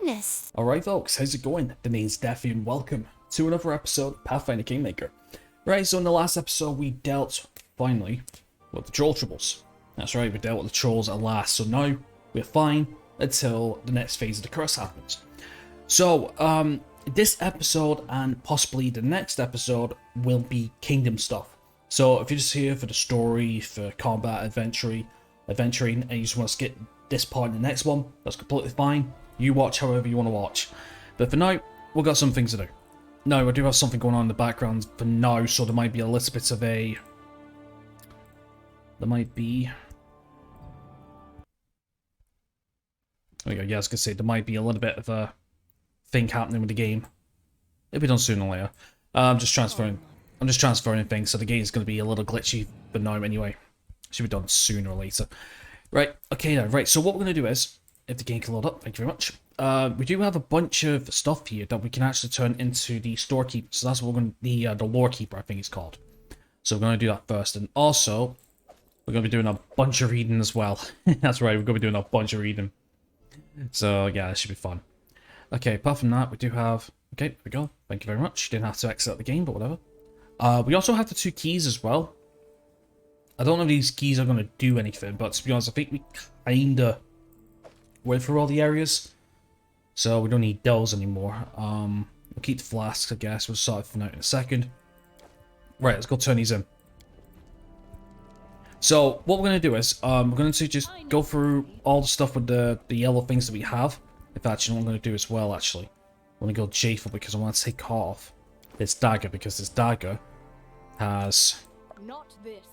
goodness. Alright folks, how's it going? The name's Daffy and welcome to another episode of Pathfinder Kingmaker. Right, so in the last episode we dealt, finally, with the troll troubles. That's right, we dealt with the trolls at last, so now we're fine until the next phase of the curse happens. So, this episode and possibly the next episode will be kingdom stuff. So if you're just here for the story, for combat, adventuring, and you just want to skip this part in the next one, that's completely fine. You watch however you want to watch. But for now, we've got some things to do. Now, I do have something going on in the background for now, so there might be a little bit of a... There might be... There we go, yeah, I was going to say, there might be a little bit of a thing happening with the game. It'll be done sooner or later. I'm just transferring things, so the game is going to be a little glitchy for now anyway. Should be done sooner or later. Right, okay now, right, so what we're going to do is, if the game can load up, thank you very much. We do have a bunch of stuff here that we can actually turn into the storekeeper. So that's what we're going to, the lore keeper, I think it's called. So we're going to do that first. And also, we're going to be doing a bunch of reading as well. That's right, we're going to be doing a bunch of reading. So yeah, that should be fun. Okay, apart from that, we do have... Okay, there we go. Thank you very much. Didn't have to exit the game, but whatever. We also have the 2 keys as well. I don't know if these keys are going to do anything, but to be honest, I think we kinda went through all the areas. So we don't need those anymore. We'll keep the flasks, I guess. We'll sort it out in a second. Right, let's go turn these in. So what we're going to do is, we're going to just go through all the stuff with the yellow things that we have. In fact, you know what I'm going to do as well, actually. I'm going to go Japhel because I want to take off this dagger, because this dagger has... Not this.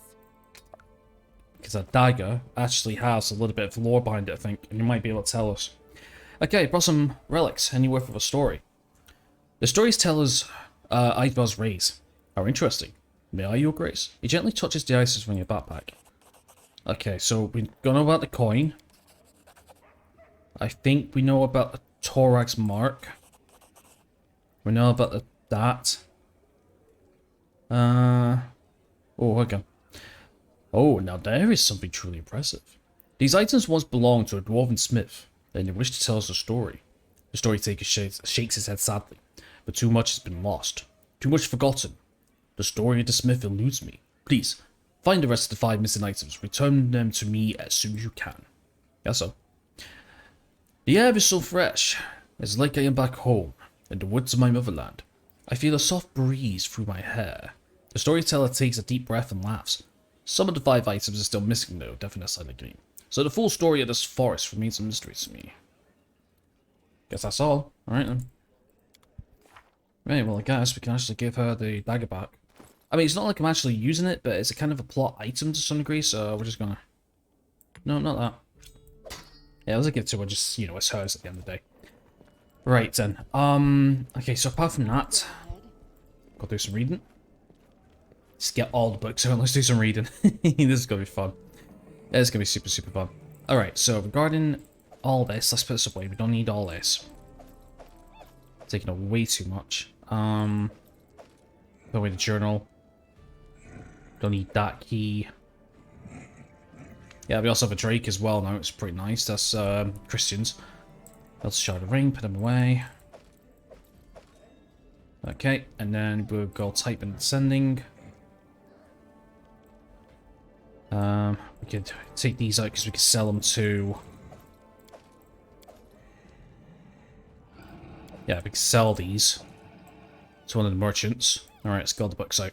Because that dagger actually has a little bit of lore behind it, I think, and you might be able to tell us. Okay, brought some relics, any worth of a story. The stories tell us Eidvar's rays. How interesting. May I, your grace? He gently touches the ices from your backpack. Okay, so we know about the coin. I think we know about the Thorax mark. We know about that. Oh, okay. Oh, now there is something truly impressive. These items once belonged to a dwarven smith, and they wish to tell us a story. The story taker shakes his head sadly, but too much has been lost. Too much forgotten. The story of the smith eludes me. Please, find the rest of the 5 missing items. Return them to me as soon as you can. Yes, sir. The air is so fresh. It's like I am back home, in the woods of my motherland. I feel a soft breeze through my hair. The storyteller takes a deep breath and laughs. Some of the 5 items are still missing though, definitely silent game. So the full story of this forest remains a mystery to me. Guess that's all. Alright then. Right, well I guess we can actually give her the dagger back. I mean, it's not like I'm actually using it, but it's a kind of a plot item to some degree, so we're just gonna... No, not that. Yeah, let's give it to her, just, you know, it's hers at the end of the day. Right then. Okay, so apart from that, go do some reading. Just get all the books out, let's do some reading. This is gonna be fun. Yeah, it's gonna be super, super fun. Alright, so regarding all this, let's put this away. We don't need all this. Taking up way too much. Put away the journal. Don't need that key. Yeah, we also have a Drake as well now, it's pretty nice. That's Christian's. Let's shard a ring, put them away. Okay, and then we'll go type and sending. We could take these out because we could sell them to... Yeah, we could sell these to one of the merchants. Alright, let's get all the books out.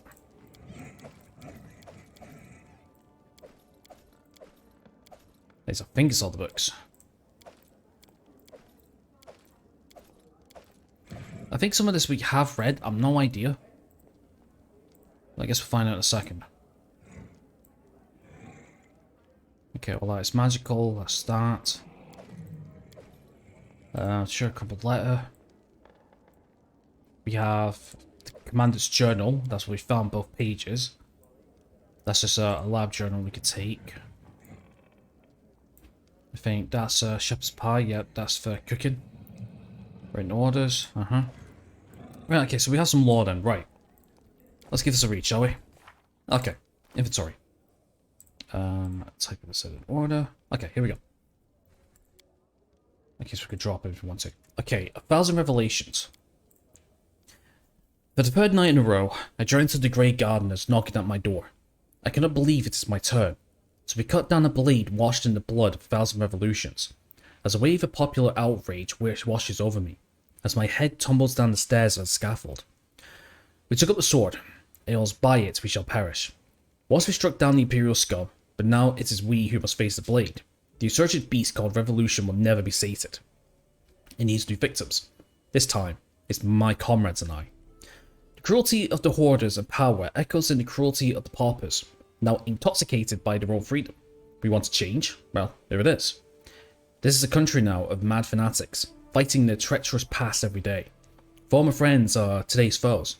I think it's all the books. I think some of this we have read. I've no idea. I guess we'll find out in a second. Okay, well that's magical. That's that. Sure, crumpled letter. We have the commander's journal. That's what we found both pages. That's just a lab journal we could take. I think that's shepherd's pie. Yep, that's for cooking. Written orders. Right, okay, so we have some lore then. Right. Let's give this a read, shall we? Okay. Inventory. Type this in order. Okay, here we go. Okay, so we could drop it if we want to. Okay, 1,000 revelations. For the third night in a row, I dreamt of the Grey Gardeners knocking at my door. I cannot believe it is my turn. So we cut down a blade washed in the blood of 1,000 revolutions. As a wave of popular outrage washes over me, as my head tumbles down the stairs of the scaffold. We took up the sword. It was by it we shall perish. Once we struck down the Imperial scum, but now it is we who must face the blade. The insurgent beast called Revolution will never be sated. It needs new victims. This time, it's my comrades and I. The cruelty of the hoarders and power echoes in the cruelty of the paupers, now intoxicated by their own freedom. We want to change? Well, there it is. This is a country now of mad fanatics, fighting their treacherous past every day. Former friends are today's foes.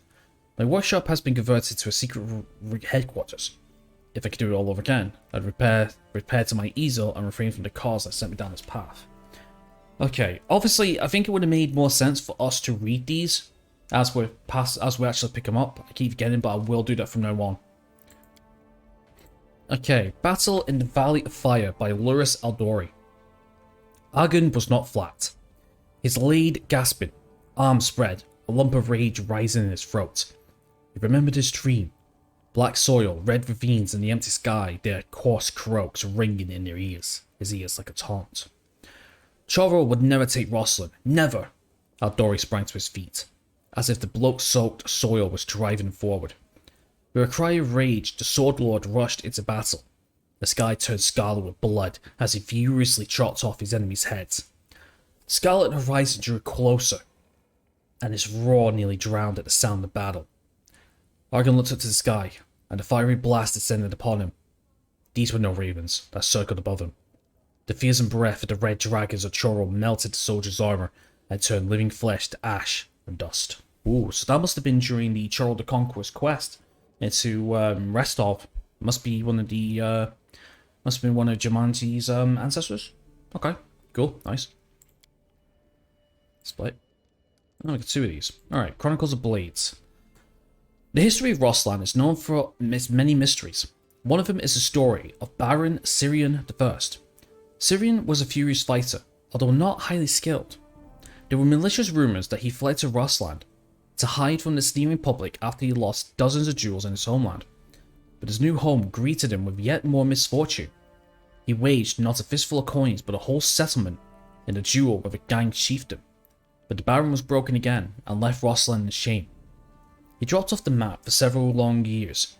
My workshop has been converted to a secret headquarters. If I could do it all over again, I'd repair to my easel and refrain from the cause that sent me down this path. Okay, obviously, I think it would have made more sense for us to read these as we actually pick them up. I keep forgetting, but I will do that from now on. Okay, Battle in the Valley of Fire by Luris Aldori. Argon was not flat. His laid gasping, arms spread, a lump of rage rising in his throat. He remembered his dream. Black soil, red ravines, and the empty sky, their coarse croaks ringing in his ears like a taunt. Chorro would never take Rosalind, never! Aldori sprang to his feet, as if the blood-soaked soil was driving him forward. With a cry of rage, the Sword Lord rushed into battle. The sky turned scarlet with blood as he furiously chopped off his enemies' heads. The scarlet horizon drew closer, and his roar nearly drowned at the sound of battle. Argon looked up to the sky, and a fiery blast descended upon him. These were no ravens that circled above him. The fearsome breath of the red dragons of Chorro melted the soldier's armor and turned living flesh to ash and dust. Ooh, so that must have been during the Chorro the Conqueror's quest into Restov. Must be one of the must have been one of Jumanji's ancestors. Okay, cool, nice. Split. Oh, we got two of these. Alright, Chronicles of Blades. The history of Roslan is known for its many mysteries. One of them is the story of Baron Syrian I. Syrian was a furious fighter, although not highly skilled. There were malicious rumours that he fled to Rosland to hide from the sneering public after he lost dozens of jewels in his homeland. But his new home greeted him with yet more misfortune. He waged not a fistful of coins but a whole settlement in a duel with a gang chieftain. But the Baron was broken again and left Roslan in shame. He dropped off the map for several long years,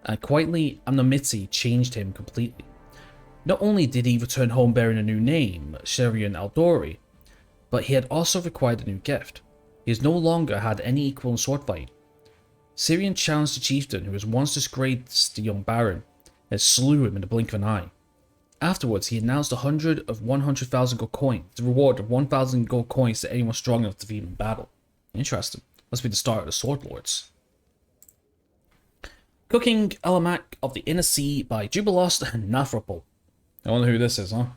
and quietly anonymity changed him completely. Not only did he return home bearing a new name, Sherian Aldori, but he had also acquired a new gift. He has no longer had any equal in swordfighting. Syrian challenged the chieftain who was once disgraced the young Baron, and slew him in the blink of an eye. Afterwards, he announced 100,000 gold coins, the reward of 1,000 gold coins to anyone strong enough to defeat him in battle. Interesting. Must be the start of the Sword Lords. Cooking Alamak of the Inner Sea by Jubilost and Nafropol. I wonder who this is, huh?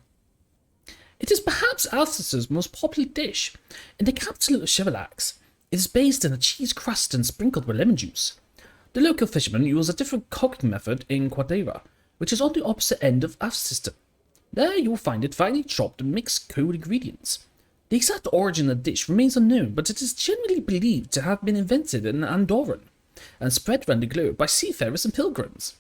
It is perhaps Alsace's most popular dish. In the capital of Chevalax, it is based in a cheese crust and sprinkled with lemon juice. The local fishermen use a different cooking method in Quadera, which is on the opposite end of Alsacem. There you will find it finely chopped and mixed cold ingredients. The exact origin of the dish remains unknown, but it is generally believed to have been invented in Andorran and spread around the globe by seafarers and pilgrims.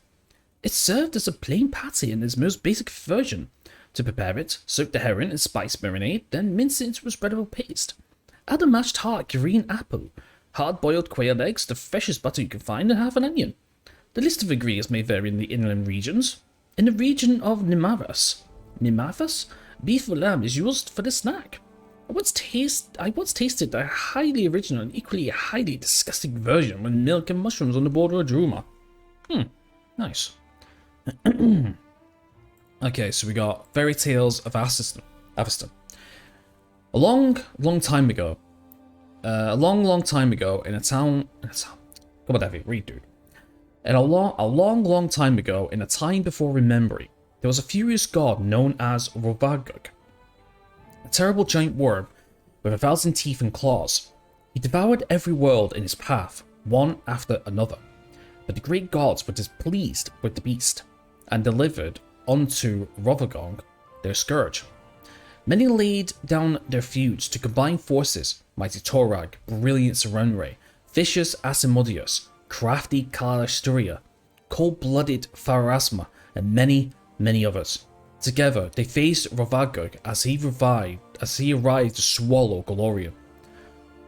It's served as a plain patty in its most basic version. To prepare it, soak the herring in spice marinade, then mince it into a spreadable paste. Add a mashed hard green apple, hard-boiled quail eggs, the freshest butter you can find, and half an onion. The list of ingredients may vary in the inland regions. In the region of Nimavas, beef or lamb is used for the snack. I once tasted a highly original and equally highly disgusting version with milk and mushrooms on the border of Druma. Nice. Okay, so we got Fairy Tales of Aveston. A long time ago, in a town. Come on, Davey, read, dude. And a long time ago, in a time before remembering, there was a furious god known as Rovagug. A terrible giant worm with 1,000 teeth and claws. He devoured every world in his path, one after another. But the great gods were displeased with the beast, and delivered unto Rovagug their scourge. Many laid down their feuds to combine forces, mighty Torag, brilliant Serenre, vicious Asimodeus, crafty Calisturia, cold-blooded Pharasma, and many, many others. Together, they faced Rovagog as he arrived to swallow Golorion.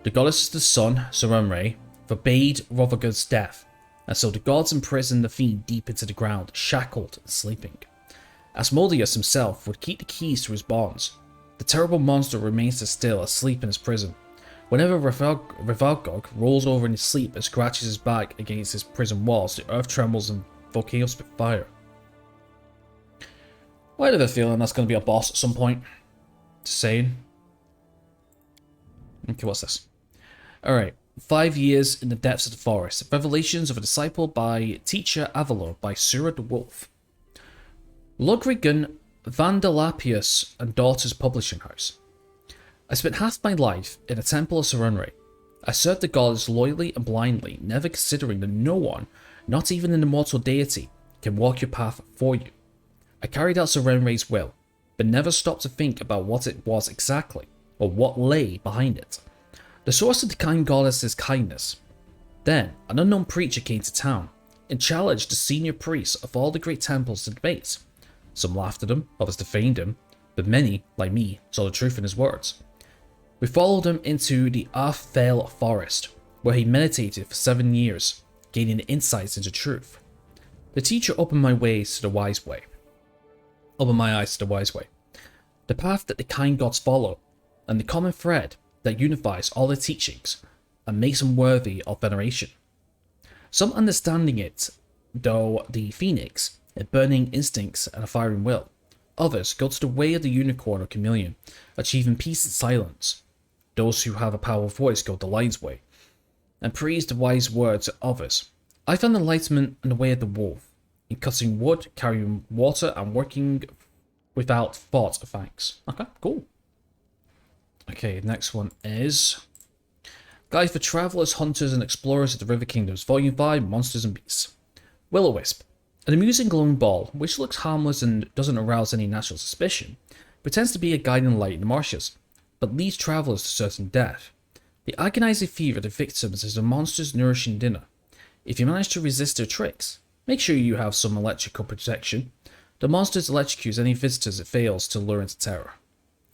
The goddess of the sun, Serenre, forbade Rovagog's death, and so the gods imprisoned the fiend deep into the ground, shackled and sleeping. Asmodeus himself would keep the keys to his bonds. The terrible monster remains still, asleep in his prison. Whenever Rovagog rolls over in his sleep and scratches his back against his prison walls, the earth trembles and volcanoes spit fire. Why do I have a feeling that's going to be a boss at some point? Just saying. Okay, what's this? Alright. 5 years in the depths of the forest. Revelations of a disciple by teacher Avalor by Sura the Wolf. Logrigan Vandalapius and Daughters Publishing House. I spent half my life in a temple of Serenre. I served the gods loyally and blindly, never considering that no one, not even an immortal deity, can walk your path for you. I carried out Serenre's will, but never stopped to think about what it was exactly, or what lay behind it. The source of the kind goddess's kindness. Then, an unknown preacher came to town, and challenged the senior priests of all the great temples to debate. Some laughed at him, others defamed him, but many, like me, saw the truth in his words. We followed him into the Arfvale forest, where he meditated for 7 years, gaining insights into truth. The teacher opened my eyes to the wise way. The path that the kind gods follow, and the common thread that unifies all their teachings and makes them worthy of veneration. Some understanding it, though the phoenix, a burning instincts and a firing will. Others go to the way of the unicorn or chameleon, achieving peace and silence. Those who have a powerful voice go the lion's way, and praise the wise words of others. I found enlightenment in the way of the wolf, in cutting wood, carrying water, and working without thought of thanks. Okay, cool. Okay, next one is Guide for Travelers, Hunters, and Explorers of the River Kingdoms, Volume 5, Monsters and Beasts. Will-O-Wisp. An amusing glowing ball, which looks harmless and doesn't arouse any natural suspicion, pretends to be a guiding light in the marshes, but leads travelers to certain death. The agonizing fear of the victims is the monster's nourishing dinner. If you manage to resist their tricks, make sure you have some electrical protection. The monster electrocutes any visitors it fails to lure into terror.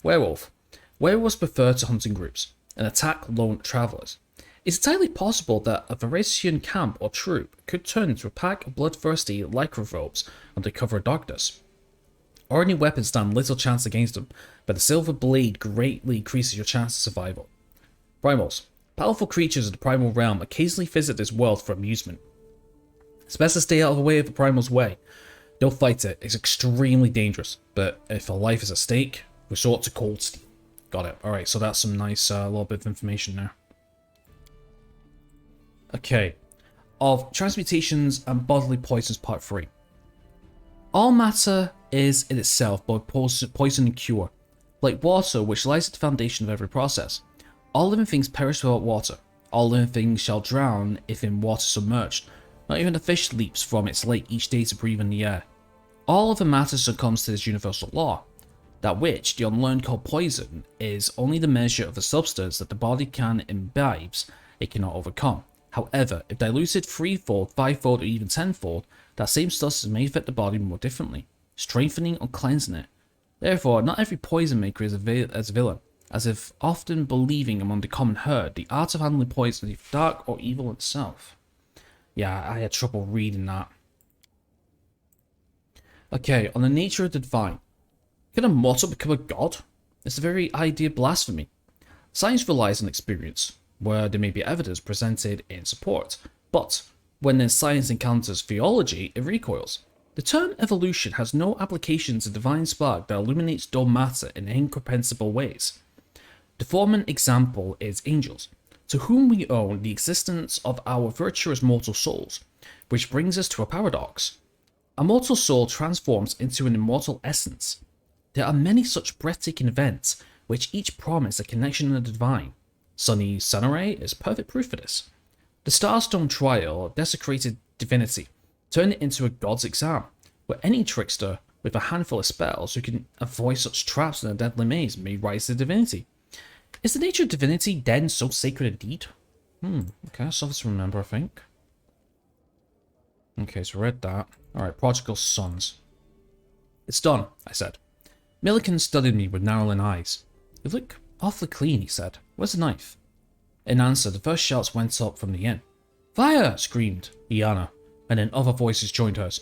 Werewolf. Werewolves prefer to hunting groups and attack lone travelers. It's entirely possible that a Varisian camp or troop could turn into a pack of bloodthirsty lycanthropes under cover of darkness. Ordinary weapons stand little chance against them, but the silver blade greatly increases your chance of survival. Primals. Powerful creatures of the primal realm occasionally visit this world for amusement. It's best to stay out of the way of the primal's way. Don't fight it, it's extremely dangerous, but if a life is at stake, resort to cold steel. Got it. Alright, so that's some nice little bit of information there. Okay. Of Transmutations and Bodily Poisons Part 3. All matter is in itself both poison and cure. Like water, which lies at the foundation of every process. All living things perish without water. All living things shall drown if in water submerged. Not even a fish leaps from its lake each day to breathe in the air. All other matter succumbs to this universal law. That which the unlearned call poison is only the measure of the substance that the body can imbibes, it cannot overcome. However, if diluted threefold, fivefold, or even tenfold, that same substance may affect the body more differently, strengthening or cleansing it. Therefore, not every poison maker is a villain, as if often believing among the common herd, the art of handling poison is dark or evil itself. Yeah, I had trouble reading that. Okay, on the nature of the divine. Can a mortal become a god? It's the very idea of blasphemy. Science relies on experience, where there may be evidence presented in support, but when then science encounters theology, it recoils. The term evolution has no application to divine spark that illuminates dull matter in incomprehensible ways. The former example is angels, to whom we owe the existence of our virtuous mortal souls, which brings us to a paradox. A mortal soul transforms into an immortal essence. There are many such breathtaking events, which each promise a connection to the divine. Sunny Sunray is perfect proof of this. The Starstone trial desecrated divinity, turned it into a god's exam, where any trickster With a handful of spells, who can avoid such traps in a deadly maze and may rise to divinity. Is the nature of divinity then so sacred indeed? Okay, something to remember, I think. Okay, so read that. Alright, Prodigal Sons. It's done, I said. Milliken studied me with narrowing eyes. You look awfully clean, he said. Where's the knife? In answer, the first shouts went up from the inn. Fire! Screamed Iana, and then other voices joined hers.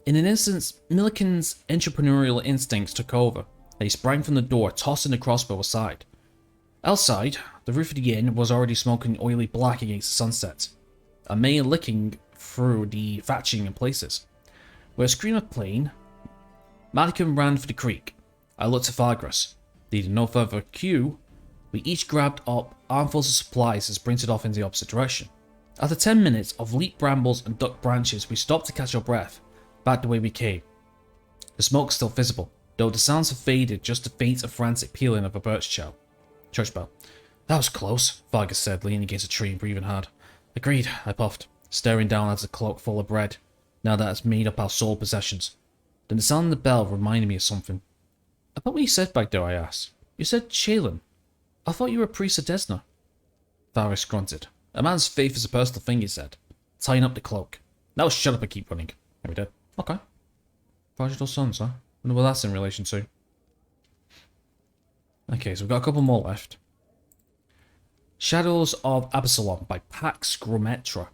In an instant, Milliken's entrepreneurial instincts took over, and he sprang from the door, tossing the crossbow aside. Outside, the roof of the inn was already smoking oily black against the sunset, a May licking through the thatching in places. With a scream of pain, Malikan ran for the creek. I looked at Fargras. Needing no further cue, we each grabbed up armfuls of supplies and sprinted off in the opposite direction. After 10 minutes of leap brambles and duck branches, we stopped to catch our breath, back the way we came. The smoke still visible, though the sounds have faded, just the faint and frantic pealing of a church bell. That was close, Vargas said, leaning against a tree and breathing hard. Agreed, I puffed, staring down at the cloak full of bread, now that it's made up our sole possessions. Then the sound of the bell reminded me of something. About what you said back there, I asked. You said Shaylin. I thought you were a priest of Desna. Vargas grunted. A man's faith is a personal thing, he said, tying up the cloak. Now shut up and keep running. There we did. Okay. Prodigal Sons, huh? Wonder what that's in relation to. Okay, so we've got a couple more left. Shadows of Absalom by Pax Grometra.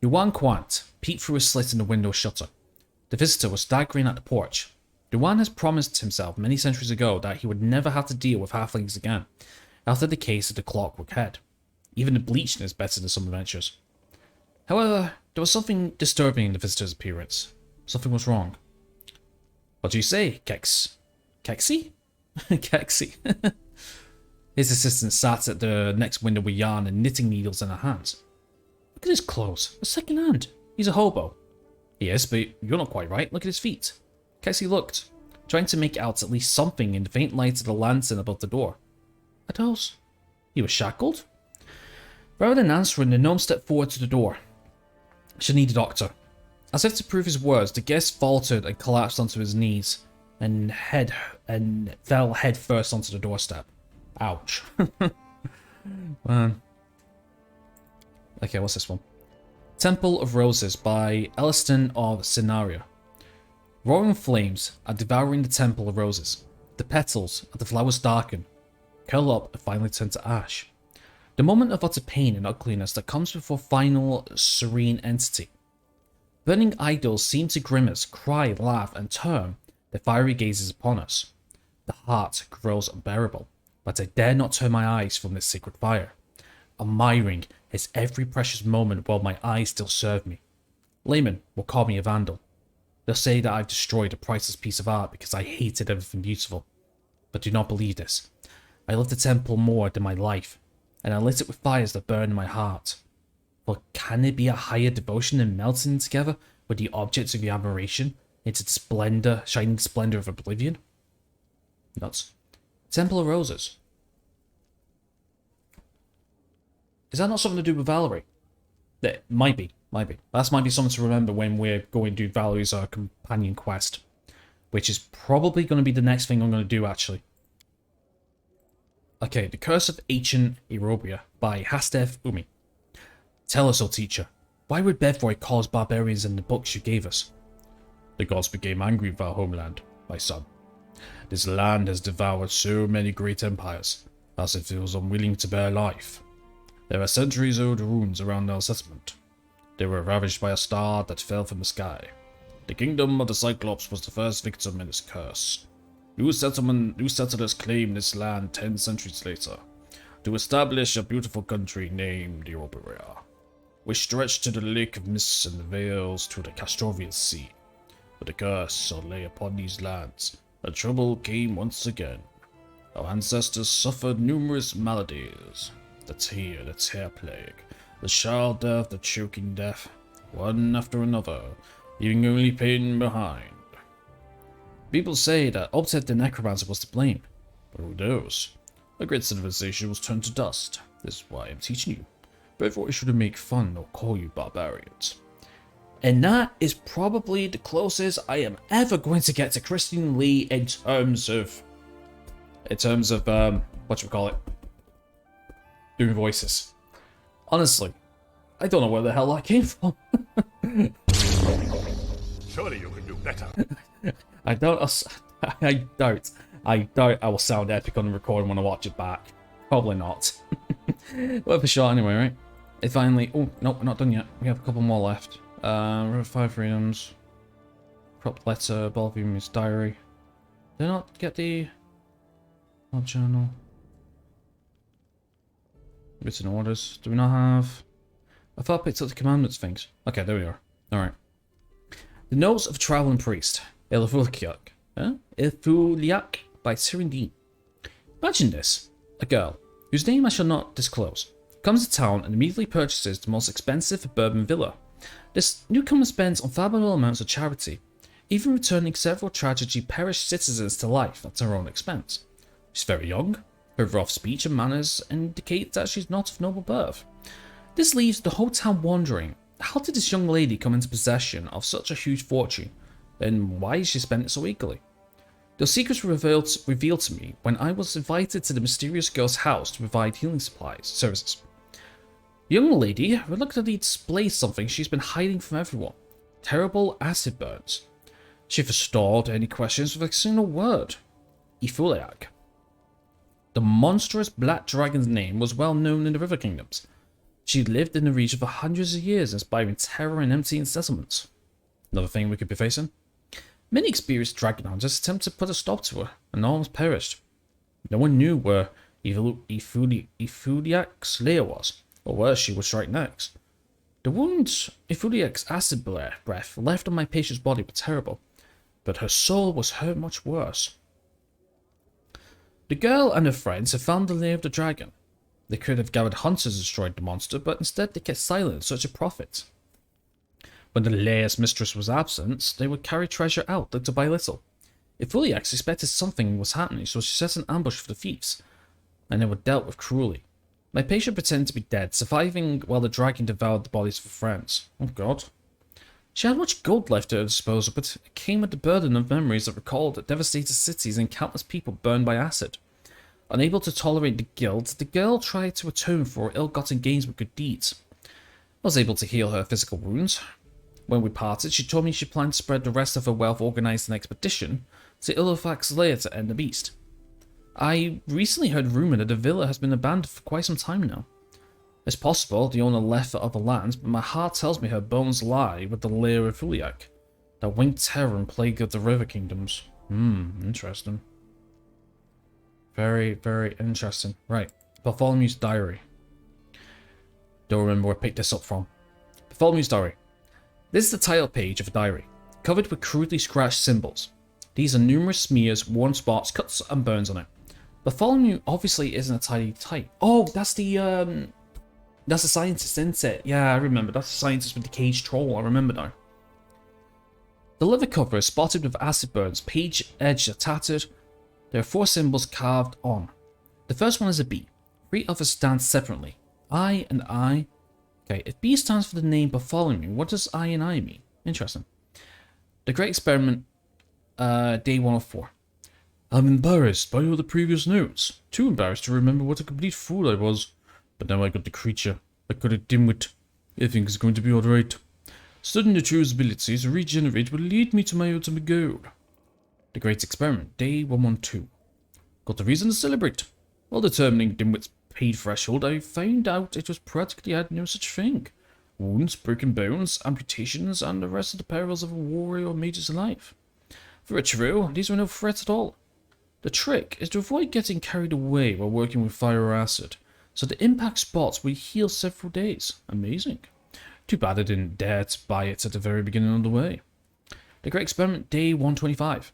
Yuan Quant peeked through a slit in the window shutter. The visitor was staggering at the porch. Yuan has promised himself many centuries ago that he would never have to deal with halflings again, after the case of the Clockwork Head. Even the bleaching is better than some adventures. However, there was something disturbing in the visitor's appearance. Something was wrong. What do you say, Kex? Kexi? Kexi. His assistant sat at the next window with yarn and knitting needles in her hands. Look at his clothes. A second hand. He's a hobo. He is, but you're not quite right. Look at his feet. Kexi looked, trying to make out at least something in the faint light of the lantern above the door. Are those? He was shackled? Rather than answering, the gnome stepped forward to the door. She need a doctor. As if to prove his words, the guest faltered and collapsed onto his knees and fell head first onto the doorstep. Ouch. Man. Okay, what's this one? Temple of Roses by Elliston of Scenaria. Roaring flames are devouring the Temple of Roses. The petals of the flowers darken, curl up, and finally turn to ash. The moment of utter pain and ugliness that comes before final serene entity. Burning idols seem to grimace, cry, laugh, and turn their fiery gazes upon us. The heart grows unbearable, but I dare not turn my eyes from this sacred fire, admiring its every precious moment while my eyes still serve me. Laymen will call me a vandal. They'll say that I've destroyed a priceless piece of art because I hated everything beautiful. But do not believe this. I love the temple more than my life, and I lit it with fires that burn in my heart. For can there be a higher devotion than melting together with the objects of your admiration into the splendor, shining splendor of oblivion? Nuts. Temple of Roses. Is that not something to do with Valerie? It might be. That might be something to remember when we're going to do Valerie's companion quest. Which is probably going to be the next thing I'm going to do, actually. Okay, The Curse of Ancient Erobia by Hastef Umi. Tell us, O teacher, why would Bevroy call us barbarians in the books you gave us? The gods became angry with our homeland, my son. This land has devoured so many great empires, as if it was unwilling to bear life. There are centuries-old ruins around our settlement. They were ravaged by a star that fell from the sky. The kingdom of the Cyclops was the first victim in this curse. New settlers claimed this land 10 centuries later, to establish a beautiful country named Erobia, which stretched to the Lake of Mists and the Vales to the Castrovian Sea. But the curse so lay upon these lands, and trouble came once again. Our ancestors suffered numerous maladies. The tear plague, the child death, the choking death, one after another, leaving only pain behind. People say that Optet the Necromancer was to blame, but who knows? A great civilization was turned to dust. This is why I'm teaching you. But everyone shouldn't make fun or call you barbarians. And that is probably the closest I am ever going to get to Christine Lee in terms of what you call it, doing voices. Honestly, I don't know where the hell that came from. Surely you can do better. I doubt I will sound epic on the recording when I watch it back. Probably not. Worth a shot anyway, right? It finally... Oh, no, we're not done yet. We have a couple more left. 5 freedoms. Prop letter, Bartholomew's diary. Did I not get the... Odd journal? Written orders. Do we not have... I thought I picked up the commandments things. Okay, there we are. Alright. The Notes of a Traveling Priest. Ilfuliak. Ilfuliak by Sirindine. Imagine this. A girl, whose name I shall not disclose, comes to town and immediately purchases the most expensive bourbon villa. This newcomer spends unfathomable amounts of charity, even returning several tragically perished citizens to life at her own expense. She's very young. Her rough speech and manners indicate that she's not of noble birth. This leaves the whole town wondering, how did this young lady come into possession of such a huge fortune, and why she spent it so eagerly? The secrets were revealed to me when I was invited to the mysterious girl's house to provide healing services. The young lady reluctantly displays something she's been hiding from everyone. Terrible acid burns. She forestalled any questions with a single word. Ifuliak. The monstrous black dragon's name was well known in the River Kingdoms. She lived in the region for hundreds of years, inspiring terror and emptying settlements. Another thing we could be facing? Many experienced dragon hunters attempted to put a stop to her, and almost perished. No one knew where Ifuliak's lair was, or where she would strike next. The wounds Ifuliak's acid breath left on my patient's body were terrible, but her soul was hurt much worse. The girl and her friends had found the lair of the dragon. They could have gathered hunters and destroyed the monster, but instead they kept silent in search of profit. When the lair's mistress was absent, they would carry treasure out little by little. Ifuliak suspected something was happening, so she set an ambush for the thieves, and they were dealt with cruelly. My patient pretended to be dead, surviving while the dragon devoured the bodies of her friends. Oh god. She had much gold left at her disposal, but it came with the burden of memories that recalled devastated cities and countless people burned by acid. Unable to tolerate the guilt, the girl tried to atone for her ill-gotten gains with good deeds. I was able to heal her physical wounds. When we parted, she told me she planned to spread the rest of her wealth, organized an expedition to Ilufak's lair to end the beast. I recently heard rumor that the villa has been abandoned for quite some time now. It's possible the owner left for other lands, but my heart tells me her bones lie with the lair of Ifuliak, that winged terror and plague of the River Kingdoms. Interesting. Very, very interesting. Right, Bartholomew's diary. Don't remember where I picked this up from. Bartholomew's diary. This is the title page of a diary, covered with crudely scratched symbols. These are numerous smears, worn spots, cuts and burns on it. Bartholomew obviously isn't a tidy type. Oh, that's the scientist, isn't it? Yeah, I remember. That's the scientist with the caged troll. I remember now. The leather cover is spotted with acid burns, page edges are tattered. There are 4 symbols carved on. The first one is a B. 3 others stand separately. I and I. Okay, if B stands for the name Bartholomew, what does I and I mean? Interesting. The Great Experiment, day 104. I'm embarrassed by all the previous notes. Too embarrassed to remember what a complete fool I was. But now I got the creature. I got a dimwit. I think it's going to be alright. Studying the true's abilities to regenerate will lead me to my ultimate goal. The Great Experiment, day 112. Got a reason to celebrate. While determining dimwit's paid threshold, I found out it was practically had no such thing. Wounds, broken bones, amputations, and the rest of the perils of a warrior or mage's life. For a true, these were no threats at all. The trick is to avoid getting carried away while working with fire or acid, so the impact spots will heal several days. Amazing. Too bad I didn't dare to buy it at the very beginning of the way. The Great Experiment, day 125.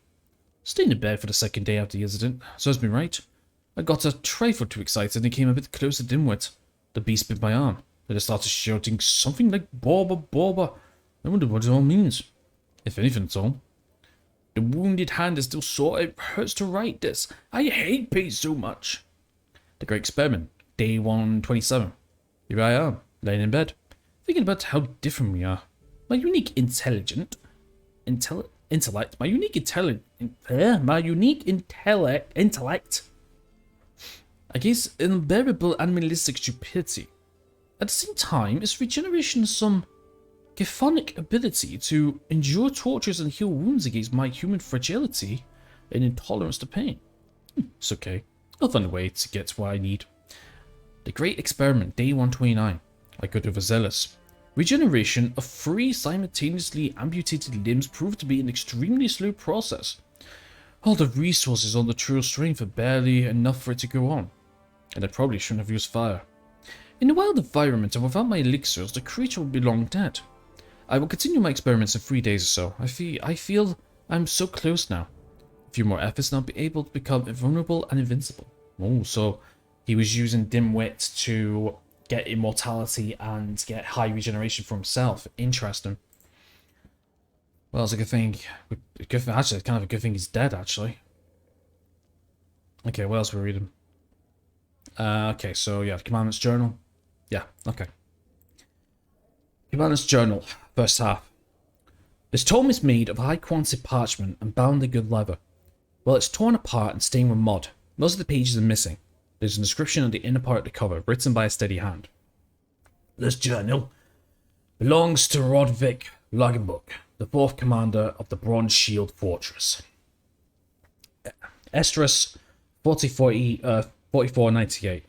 Staying in bed for the second day after the incident. Serves me right. I got a trifle too excited and came a bit close to dimwit. The beast bit my arm. Then I started shouting something like Borba, Borba. I wonder what it all means. If anything at all. The wounded hand is still sore. It hurts to write this. I hate pain so much. The Great Experiment, day 127. Here I am, laying in bed, thinking about how different we are. my unique intellect, against unbearable animalistic stupidity. At the same time, is regeneration some chthonic ability to endure tortures and heal wounds against my human fragility and intolerance to pain? It's okay. I'll find a way to get to what I need. The Great Experiment, Day 129. Like good overzealous. Regeneration of 3 simultaneously amputated limbs proved to be an extremely slow process. All the resources on the true strength are barely enough for it to go on. And I probably shouldn't have used fire. In a wild environment and without my elixirs, the creature would be long dead. I will continue my experiments in 3 days or so. I feel I'm so close now. A few more efforts and I'll be able to become invulnerable and invincible. Oh, so he was using Dimwit to get immortality and get high regeneration for himself. Interesting. Well, it's a good thing. Actually, it's kind of a good thing he's dead, actually. Okay, what else are we reading? Okay, so yeah, Commandment's Journal. Yeah, okay. Commandment's Journal, first half. This tome is made of high quality parchment and bound in good leather. Well, it's torn apart and stained with mud. Most of the pages are missing. There's an inscription on the inner part of the cover, written by a steady hand. This journal belongs to Rodvik Lagenbuck, the 4th commander of the Bronze Shield Fortress. Estrus 4498.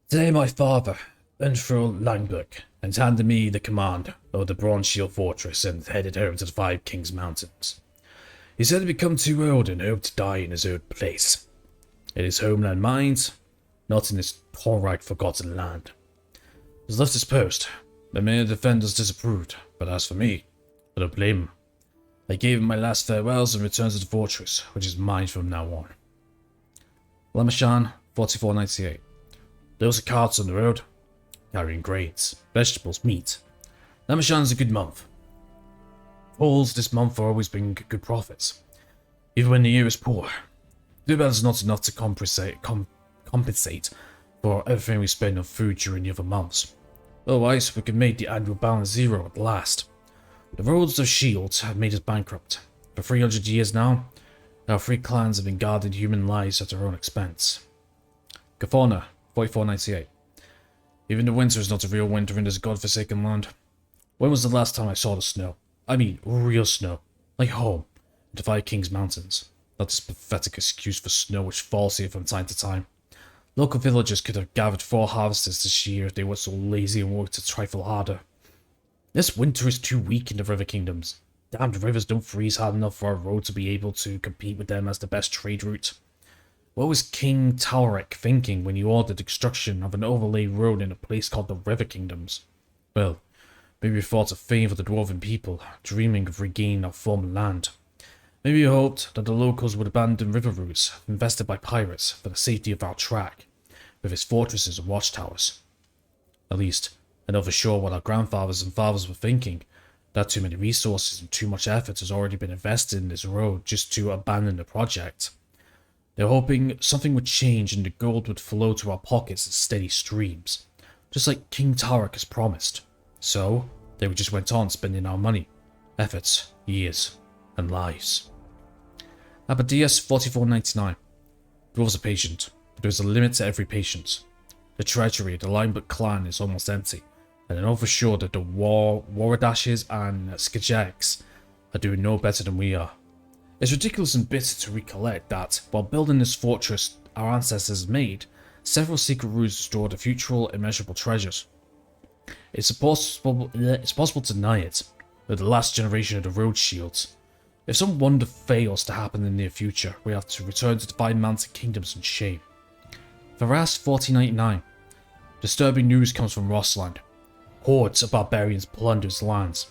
Today my father, Unfril Langbuck, has handed me the command of the Bronze Shield Fortress and headed home to the 5 Kings Mountains. He said he'd become too old and hoped to die in his own place. In his homeland mines, not in his Torite forgotten land. He's left his post, but many of the defenders disapproved, but as for me, I don't blame him. I gave him my last farewells and returned to the fortress, which is mine from now on. Lemeshan, 4498. Those are carts on the road, carrying grains, vegetables, meat. Lemeshan's a good month. Falls this month are always bring good profits, even when the year is poor. Too bad it's not enough to compensate for everything we spend on food during the other months. Otherwise, we could make the annual balance 0 at last. The roads of Shield have made us bankrupt. For 300 years now, our 3 clans have been guarding human lives at their own expense. Gathorna, 4498. Even the winter is not a real winter in this godforsaken land. When was the last time I saw the snow? I mean, real snow. Like home, in the 5 Kings Mountains. Not this pathetic excuse for snow which falls here from time to time. Local villagers could have gathered 4 harvests this year if they were so lazy and worked a trifle harder. This winter is too weak in the river kingdoms. Damned rivers don't freeze hard enough for our road to be able to compete with them as the best trade route. What was King Tauric thinking when he ordered the construction of an overlaid road in a place called the River Kingdoms? Well, maybe he thought of fame for the dwarven people, dreaming of regaining our former land. Maybe he hoped that the locals would abandon river routes infested by pirates for the safety of our track, with its fortresses and watchtowers. At least, I know for sure what our grandfathers and fathers were thinking, that too many resources and too much effort has already been invested in this road just to abandon the project. They're hoping something would change and the gold would flow to our pockets in steady streams, just like King Tauric has promised. So, they just went on spending our money, efforts, years, and lives. Abadias 4499. Dwarves are patient, but there's a limit to every patience. The treasury of the Linebrook clan is almost empty, and I know for sure that the Waradashes and Skajaks are doing no better than we are. It's ridiculous and bitter to recollect that, while building this fortress our ancestors made, several secret routes store the future immeasurable treasures. It's possible to deny it, but the last generation of the road shields. If some wonder fails to happen in the near future, we have to return to the 5 mountain kingdoms in shame. Varas 1499. Disturbing news comes from Rossland. Hordes of barbarians plunder its lands.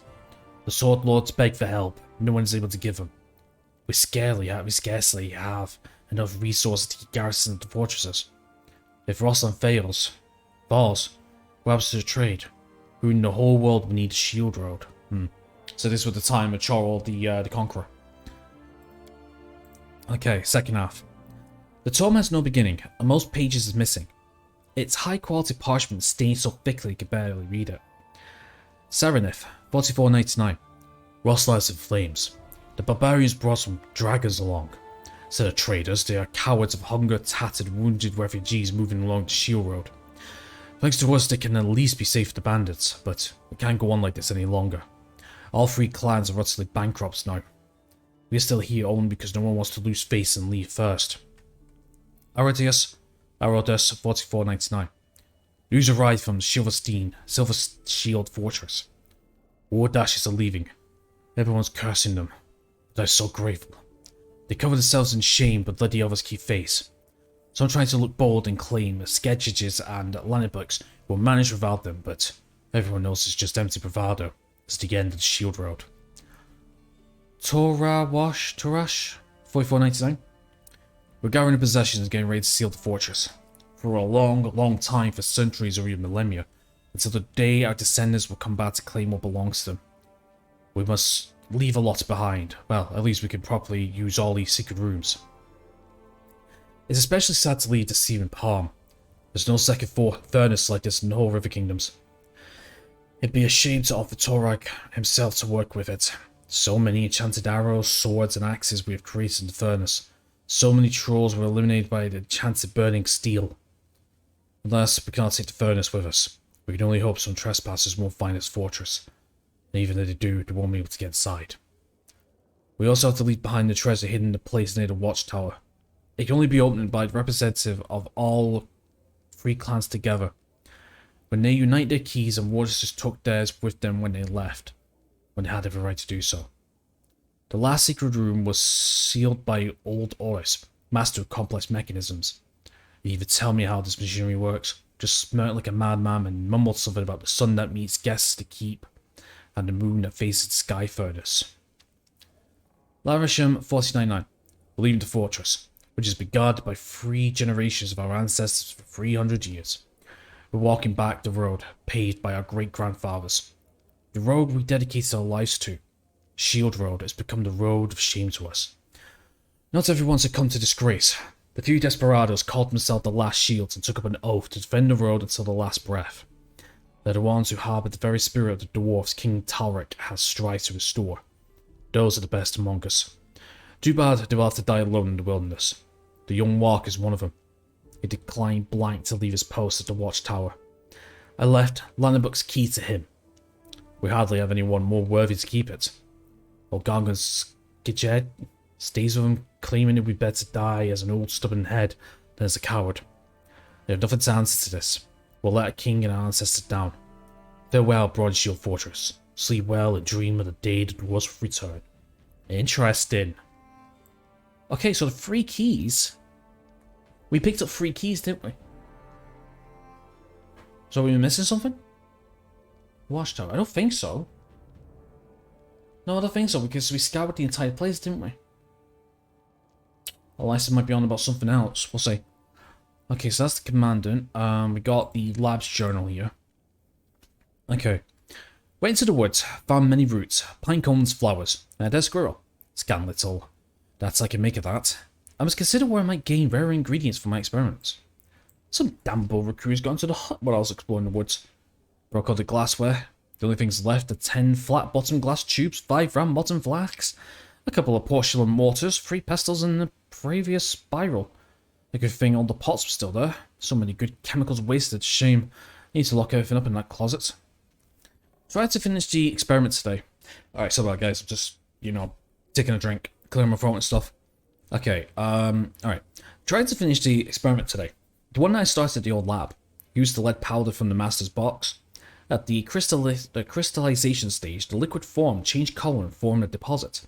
The Sword Lords beg for help, no one is able to give them. We scarcely have enough resources to garrison the fortresses. If Rossland falls, what happens to the trade? Who in the whole world will need a shield road? So this was the time of Chorrol the Conqueror. Okay, second half. The tome has no beginning, and most pages is missing. It's high quality parchment stained so thickly you can barely read it. Serenith, 4499. Ross lies in flames. The barbarians brought some dragons along. Instead of traders, they are cowards of hunger, tattered, wounded refugees moving along the shield road. Thanks to us, they can at least be safe from the bandits, but we can't go on like this any longer. All three clans are utterly bankrupt now. We are still here only because no one wants to lose face and leave first. Arodius 4499. News arrived from Silver Shield Fortress. War dashes are leaving. Everyone's cursing them, but I'm so grateful. They cover themselves in shame but let the others keep face. Some try to look bold and claim sketches and Lanibooks will manage without them, but everyone knows it's just empty bravado. It's the end of the shield road. Torash 4499. We're gathering the possessions and getting ready to seal the fortress. For a long time, for centuries or even millennia, until the day our descendants will come back to claim what belongs to them. We must leave a lot behind. Well, at least we can properly use all these secret rooms. It's especially sad to leave the Searing Palm. There's no second furnace like this in the whole River Kingdoms. It'd be a shame to offer Torag himself to work with it. So many enchanted arrows, swords, and axes we have created in the furnace. So many trolls were eliminated by the enchanted burning steel. Unless we cannot take the furnace with us, we can only hope some trespassers won't find its fortress. And even if they do, they won't be able to get inside. We also have to leave behind the treasure hidden in the place near the watchtower. It can only be opened by the representative of all three clans together. When they unite their keys, and warriors just took theirs with them when they left, when they had every right to do so. The last secret room was sealed by Old Oris, master of complex mechanisms. He even tell me how this machinery works, just smirked like a madman and mumbled something about the sun that meets guests to keep, and the moon that faces the sky furnace. Larisham 499, leaving the fortress, which has been guarded by 3 generations of our ancestors for 300 years. We're walking back the road, paved by our great-grandfathers. The road we dedicated our lives to. Shield Road has become the road of shame to us. Not everyone succumbed to disgrace. The 3 desperados called themselves the Last Shields and took up an oath to defend the road until the last breath. They're the ones who harbour the very spirit of the dwarfs King Talric has strived to restore. Those are the best among us. Too bad they will have to die alone in the wilderness. The young Walk is one of them. He declined blank to leave his post at the watchtower. I left Lanabook's key to him. We hardly have anyone more worthy to keep it. O'Gargan's Gijed stays with him, claiming it would be better to die as an old stubborn head than as a coward. They have nothing to answer to this. We'll let our king and our ancestors down. Farewell, Broadshield Fortress. Sleep well and dream of the day that was return. Interesting. Okay, so the 3 keys. We picked up 3 keys, didn't we? So we were missing something? Watchtower. I don't think so. No, I don't think so, because we scoured the entire place, didn't we? Unless it might be on about something else. We'll see. Okay, so that's the commandant. We got the lab's journal here. Okay. Went into the woods, found many roots, pine cones, flowers, and a dead squirrel. Scan little. That's I can make of that. I must consider where I might gain rare ingredients for my experiments. Some damn bull recruits got into the hut while I was exploring the woods. Broke all the glassware. The only things left are 10 flat-bottom glass tubes, 5 round-bottom flasks, a couple of porcelain mortars, 3 pestles, and a previous spiral. A good thing all the pots were still there. So many good chemicals wasted. Shame. Need to lock everything up in that closet. So I had to finish the experiment today. Alright, so about guys, I'm just, taking a drink, clearing my throat and stuff. Okay, alright. Tried to finish the experiment today. The one that I started at the old lab. Used the lead powder from the master's box. At the crystallization stage, the liquid form changed colour and formed a deposit.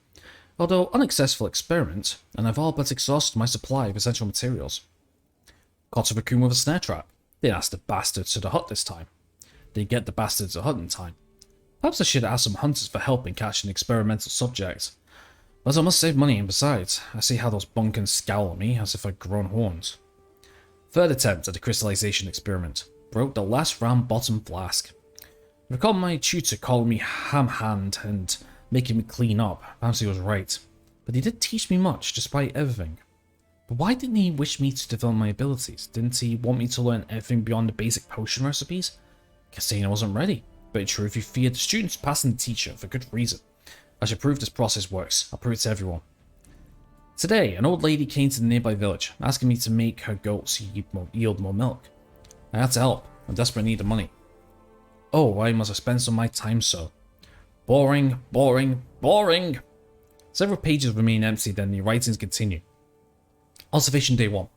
Although unsuccessful experiment, and I've all but exhausted my supply of essential materials. Caught a raccoon with a snare trap. Didn't ask the bastards to the hut this time. Didn't get the bastards a hut in time. Perhaps I should ask some hunters for help in catching experimental subjects. But I must save money, and besides, I see how those bunkers scowl at me as if I'd grown horns. Third attempt at the crystallization experiment. Broke the last round bottom flask. I recall my tutor calling me ham hand and making me clean up. Perhaps he was right. But he did teach me much, despite everything. But why didn't he wish me to develop my abilities? Didn't he want me to learn everything beyond the basic potion recipes? Guess saying I wasn't ready. But in truth, you feared the students passing the teacher for good reason. I should prove this process works. I'll prove it to everyone. Today, an old lady came to the nearby village, asking me to make her goats yield more milk. I had to help. I desperately needed money. Oh, why must I spend so my time so? Boring, boring, boring! Several pages remain empty, then the writings continue. Observation day 1.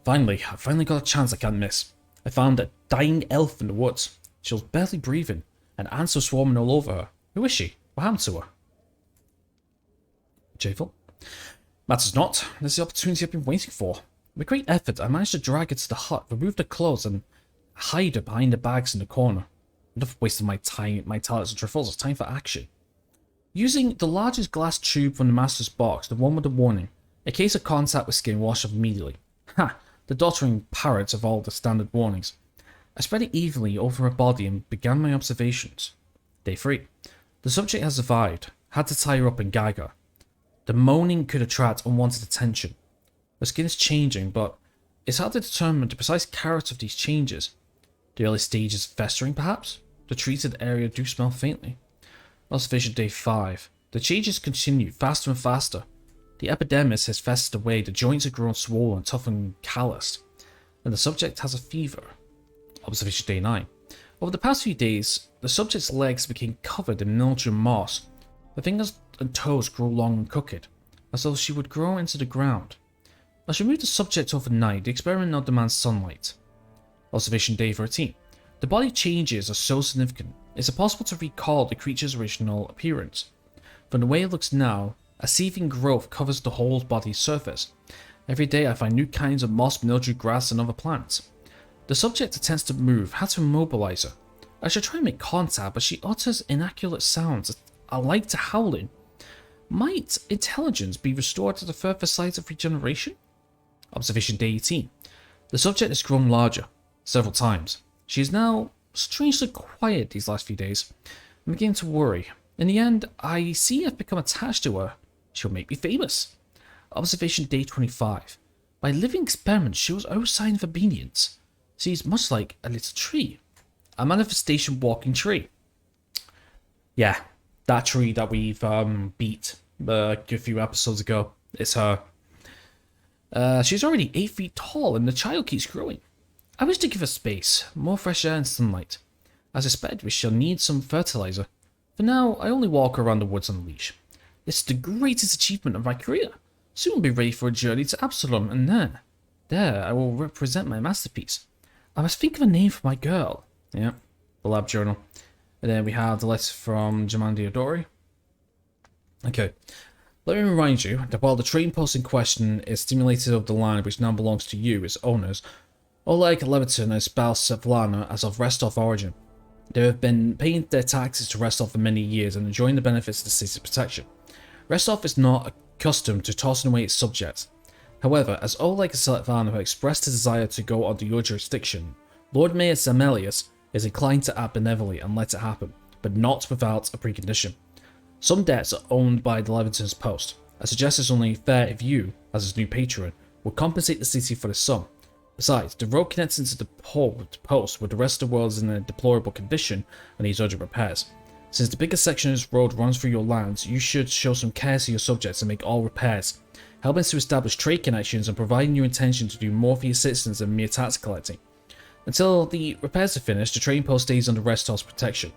I finally got a chance I can't miss. I found a dying elf in the woods. She was barely breathing, and ants were swarming all over her. Who is she? What happened to her? Javel? Matters not. This is the opportunity I've been waiting for. With great effort, I managed to drag her to the hut, remove the clothes, and hide her behind the bags in the corner. Enough wasting my talents and truffles. It's time for action. Using the largest glass tube from the master's box, the one with the warning, a case of contact with skin washed off immediately. Ha! The doddering parrots of all the standard warnings. I spread it evenly over her body and began my observations. Day 3. The subject has survived. Had to tie her up and gag her. The moaning could attract unwanted attention. Her skin is changing, but it's hard to determine the precise character of these changes. The early stages of festering, perhaps? The treated area do smell faintly. Observation day 5. The changes continue, faster and faster. The epidermis has festered away, the joints have grown swollen, tough and calloused, and the subject has a fever. Observation day 9. Over the past few days, the subject's legs became covered in mildew and moss. Her fingers and toes grew long and crooked, as though she would grow into the ground. As she removed the subject overnight, the experiment now demands sunlight. Observation day 13. The body changes are so significant, it's impossible to recall the creature's original appearance. From the way it looks now, a seething growth covers the whole body's surface. Every day I find new kinds of moss, mildew, grass, and other plants. The subject attempts to move, how to immobilize her. I should try and make contact, but she utters inaccurate sounds, alike to howling. Might intelligence be restored to the further sites of regeneration? Observation day 18. The subject has grown larger, several times. She is now strangely quiet these last few days. I'm beginning to worry. In the end, I see I've become attached to her. She'll make me famous. Observation day 25. By living experiment shows no sign of obedience. She's much like a little tree. A manifestation walking tree. Yeah, that tree that we've beat a few episodes ago. It's her. She's already 8 feet tall and the child keeps growing. I wish to give her space, more fresh air and sunlight. As I suspect, we shall need some fertilizer. For now, I only walk around the woods on a leash. This is the greatest achievement of my career. Soon I'll be ready for a journey to Absalom, and there I will represent my masterpiece. I must think of a name for my girl. Yeah, the lab journal. And then we have the letter from Jamandi Adori. Okay, let me remind you that while the trading post in question is stimulated of the land which now belongs to you, its owners, Oleg Leviton espoused Sevlana as of Restov origin. They have been paying their taxes to Restov for many years and enjoying the benefits of the city's protection. Restov is not accustomed to tossing away its subjects. However, as Oleg and Svetlana have expressed a desire to go under your jurisdiction, Lord Mayor Zemelius is inclined to act benevolently and let it happen, but not without a precondition. Some debts are owned by the Leviton's post. I suggest it's only fair if you, as his new patron, will compensate the city for the sum. Besides, the road connects into the post where the rest of the world is in a deplorable condition and needs urgent repairs. Since the biggest section of this road runs through your lands, you should show some care to your subjects and make all repairs, helping to establish trade connections and providing your intention to do more for your citizens than mere tax collecting. Until the repairs are finished, the trading post stays under Restov's protection.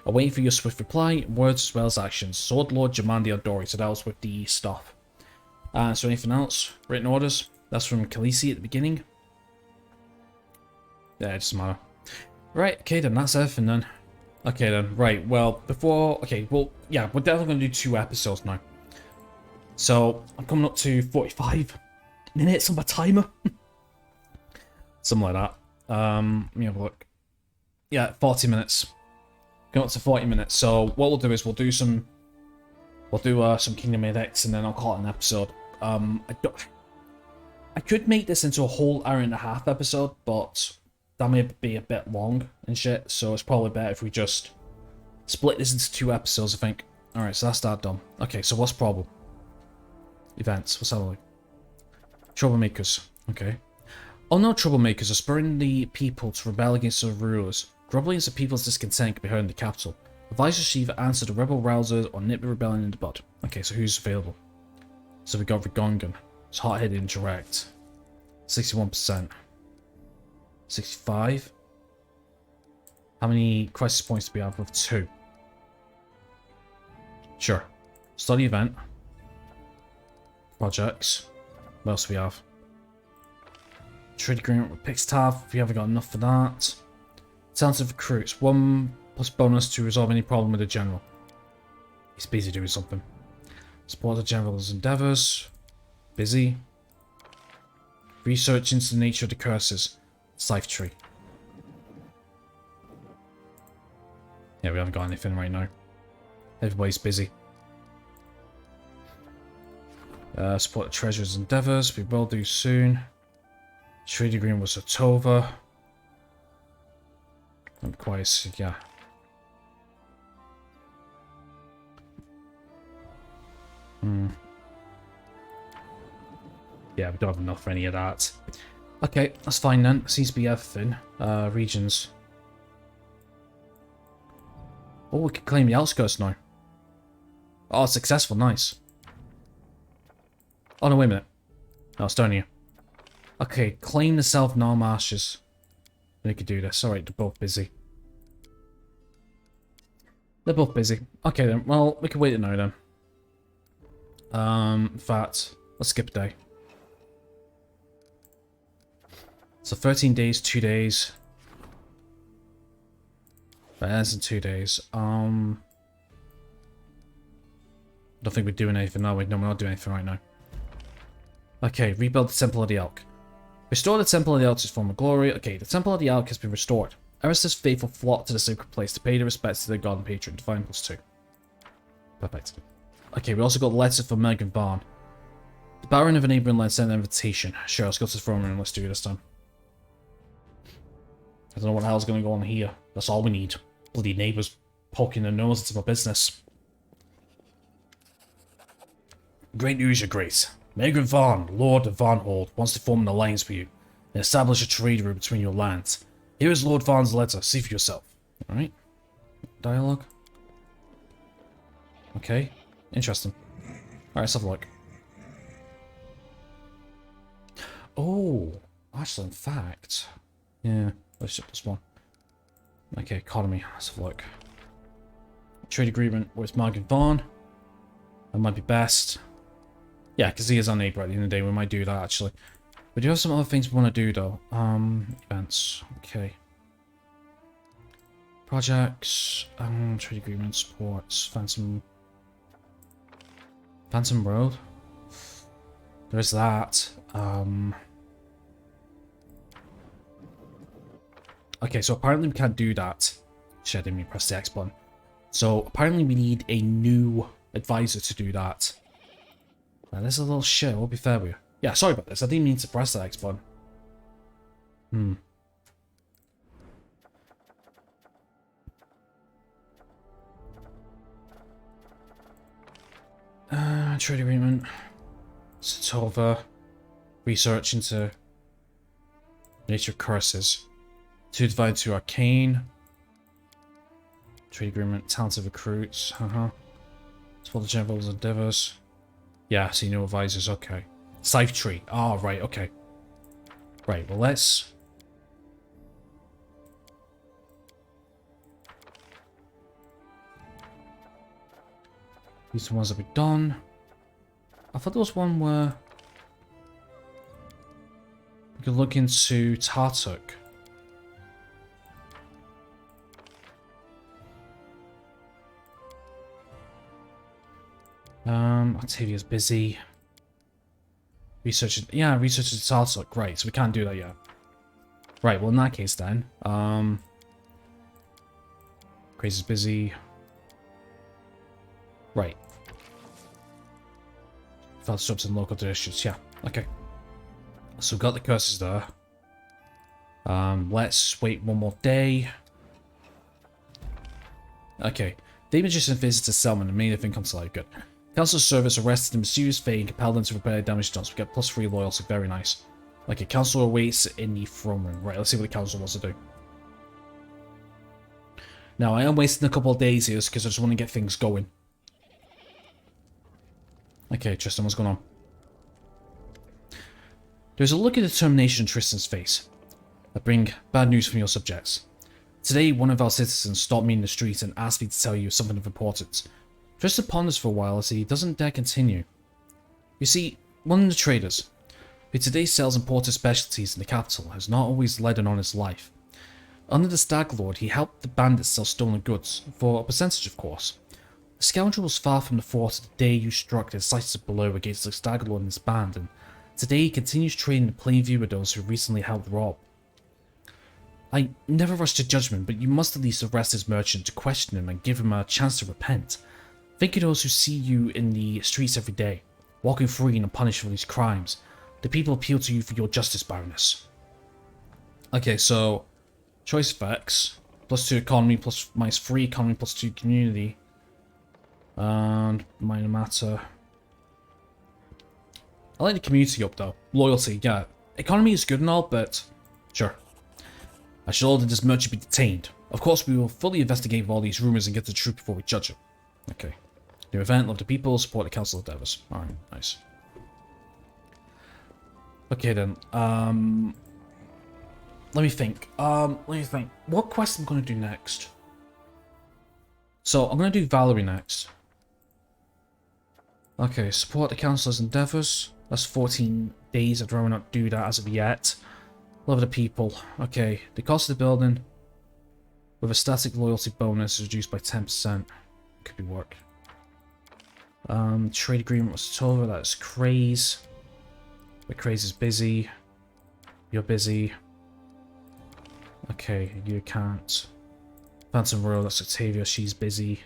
I'm waiting for your swift reply, words as well as actions. Sword Lord Jamandi Adori, so that was with the stuff. So anything else? Written orders? That's from Khaleesi at the beginning. Yeah, it doesn't matter. Right, okay then, that's everything then. Okay then, right, well, yeah, we're definitely going to do 2 episodes now. So, I'm coming up to 45 minutes on my timer. Something like that. Let me have a look. Yeah, 40 minutes. Going up to 40 minutes. So, what we'll do is we'll do some Kingdom Made X and then I'll call it an episode. I could make this into a whole hour-and-a-half episode, but that may be a bit long and shit, so it's probably better if we just split this into 2 episodes, I think. Alright, so that's that done. Okay, so what's the problem? Events, what's that like? Troublemakers, okay. Oh no, troublemakers are spurring the people to rebel against their rulers. Grumblings of people's discontent can be heard in the capital. Advisors should either answer the rebel rousers or nip the rebellion in the bud. Okay, so who's available? So we got Rigongan. It's hot-headed and direct. 61%. 65. How many crisis points do we have with 2? Sure. Study event. Projects. What else do we have? Trade agreement with Pixtav. We haven't got enough for that. Talented recruits. 1+ bonus to resolve any problem with the general. He's busy doing something. Support the general's endeavors. Busy. Research into the nature of the curses. Scythe tree. Yeah, we haven't got anything right now. Everybody's busy. Support the treasurer's endeavors. We will do soon. Trade agreement with Satova. Not quite, yeah. Yeah, we don't have enough for any of that. Okay, that's fine then. Seems to be everything. Regions. Oh, we can claim the outskirts now. Oh, successful, nice. Oh no, wait a minute. No, Estonia. Okay, claim the South Nile Marshes. They could do this. Alright, they're both busy. They're both busy. Okay then, well, we can wait it now then. In fact, let's skip a day. So 13 days, 2 days. Right, that's in 2 days. Don't think we're doing anything, are we? No, we're not doing anything right now. Okay, rebuild the Temple of the Elk. Restore the Temple of the Elk to its former glory. Okay, the Temple of the Elk has been restored. Eris's faithful flock to the sacred place to pay their respects to their god and patron. Divine +2. Perfect. Okay, we also got a letter from Megan Barn. The Baron of a neighbouring land sent an invitation. Sure, let's go to the throne room. Let's do this time. I don't know what the hell's going to go on here. That's all we need. Bloody neighbours poking their nose into my business. Great news, your grace. Megan Vaughn, Lord of Varnhold, wants to form an alliance with you and establish a trade route between your lands. Here is Lord Vaughn's letter. See for yourself. Alright. Dialogue. Okay. Interesting. Alright, let's have a look. Oh. Actually, in fact. Yeah. Let's ship this one. Okay, economy. Let's have a look. Trade agreement with Megan Vaughn. That might be best. Yeah, because he is our neighbour at the end of the day. We might do that, actually. We do have some other things we want to do, though. Events. Okay. Projects. Trade agreement, supports. Phantom Road. There's that. Okay, so apparently we can't do that. Shit, I didn't mean to press the X button. So apparently we need a new advisor to do that. Now, this is a little shit. We'll be fair with you. Yeah, sorry about this. I didn't mean to press that X button. Trade agreement. Satova. Research into nature of curses. 2 divine, 2 arcane. Trade agreement. Talented recruits. Support the general's endeavors. Yeah, see no advisors. Okay. Scythe tree. Oh, right. Okay. Right. Well, let's. These are the ones that we've done. I thought there was one where we could look into Tartuk. Octavia's busy. Researching. Yeah, researching Tartuk. Right, so we can't do that yet. Right, well, in that case, then. Crazy's busy. Right. Felt jobs in local districts. Yeah, okay. So we've got the curses there. Let's wait one more day. Okay. The magician visits a Selman and made everything come to life. Good. Council service arrested the mysterious Fae and compelled them to repair damage done. So we get +3 loyalty. Very nice. Okay, council awaits in the throne room. Right, let's see what the council wants to do. Now, I am wasting a couple of days here because I just want to get things going. Okay, Tristan, what's going on? There's a look of determination in Tristan's face. I bring bad news from your subjects. Today, one of our citizens stopped me in the street and asked me to tell you something of importance. Tristan ponders for a while as he doesn't dare continue. You see, one of the traders, who today sells imported specialties in the capital, has not always led an honest life. Under the Stag Lord, he helped the bandits sell stolen goods, for a percentage of course. The scoundrel was far from the fort the day you struck the decisive blow against the Stag Lord and his band, and today he continues trading in plain view with those who recently helped rob. I never rush to judgment, but you must at least arrest his merchant to question him and give him a chance to repent. Think of those who see you in the streets every day, walking free and unpunished for these crimes. The people appeal to you for your justice, Baroness. Okay, so choice effects, +2 economy, -3 economy, +2 community, and minor matter. I like the community up though. Loyalty, yeah. Economy is good and all, but sure. I should order this merchant be detained. Of course, we will fully investigate all these rumors and get the truth before we judge him. Okay. New event, love the people, support the Council of Devils. Alright, nice. Okay then, let me think. What quest am I going to do next? So, I'm going to do Valerie next. Okay, support the Council's endeavors. That's 14 days. I'd rather not do that as of yet. Love the people. Okay, the cost of the building with a static loyalty bonus is reduced by 10%. Could be work. Trade agreement was over. That's Craze. But Craze is busy. You're busy. Okay, you can't. Phantom Royal, that's Octavia. She's busy.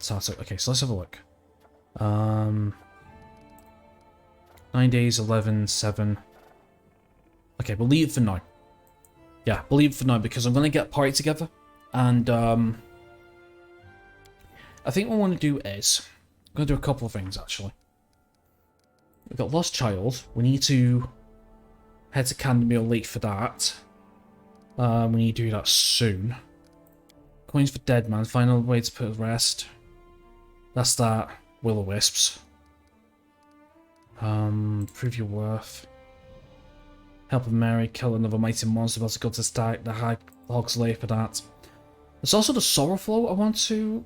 Okay, so let's have a look. 9 days, 11, 7. Okay, we'll leave it for now. Yeah, we'll leave it for now because I'm going to get a party together. And I think what I want to do is, I'm going to do a couple of things actually. We've got Lost Child. We need to head to Candemere Lake for that. We need to do that soon. Coins for Dead Man. Find a way to put rest. That's that. Will-o-wisps. Prove your worth. Help Mary kill another mighty monster. Let's go to start the High Hog's Lake for that. There's also the Sorrowflow I want to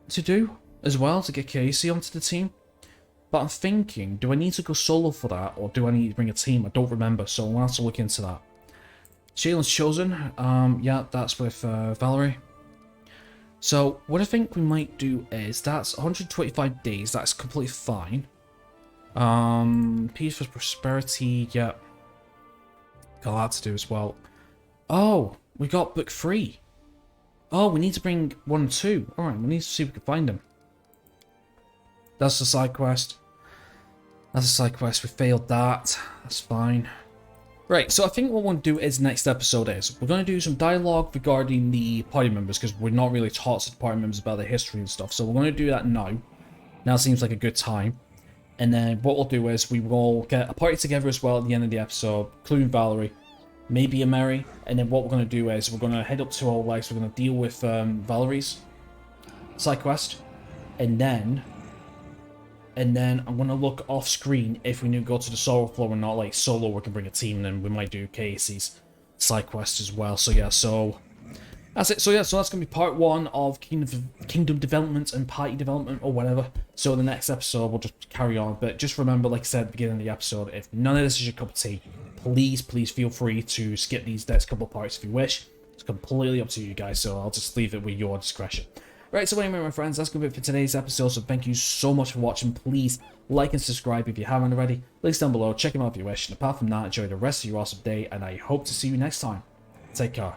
do as well to get Casey onto the team. But I'm thinking, do I need to go solo for that or do I need to bring a team? I don't remember, so I'll have to look into that. Shaylin's Chosen. Yeah, that's with Valerie. So what I think we might do is that's 125 days. That's completely fine. Peace for Prosperity. Yeah. Got that to do as well. Oh, we got book 3. Oh, we need to bring 1 and 2. Alright, we need to see if we can find them. That's the side quest. That's a side quest. We failed that. That's fine. Right, so I think what we want to do is next episode is we're going to do some dialogue regarding the party members because we're not really taught to the party members about their history and stuff. So we're going to do that now. Now seems like a good time. And then what we'll do is we will get a party together as well at the end of the episode, including Valerie, maybe a Mary. And then what we're going to do is we're going to head up to our lives. We're going to deal with Valerie's side quest. And then I'm going to look off screen if we need to go to the Sorrowflow or not, like solo we can bring a team, and then we might do Casey's side quest as well. So yeah, so that's it. So yeah, so that's going to be part 1 of Kingdom Development and Party Development or whatever. So the next episode we'll just carry on. But just remember, like I said at the beginning of the episode, if none of this is your cup of tea, please feel free to skip these next couple of parts if you wish. It's completely up to you guys, so I'll just leave it with your discretion. Right, so anyway, my friends, that's going to be it for today's episode, so thank you so much for watching. Please like and subscribe if you haven't already. Links down below, check them out if you wish, and apart from that, enjoy the rest of your awesome day, and I hope to see you next time. Take care.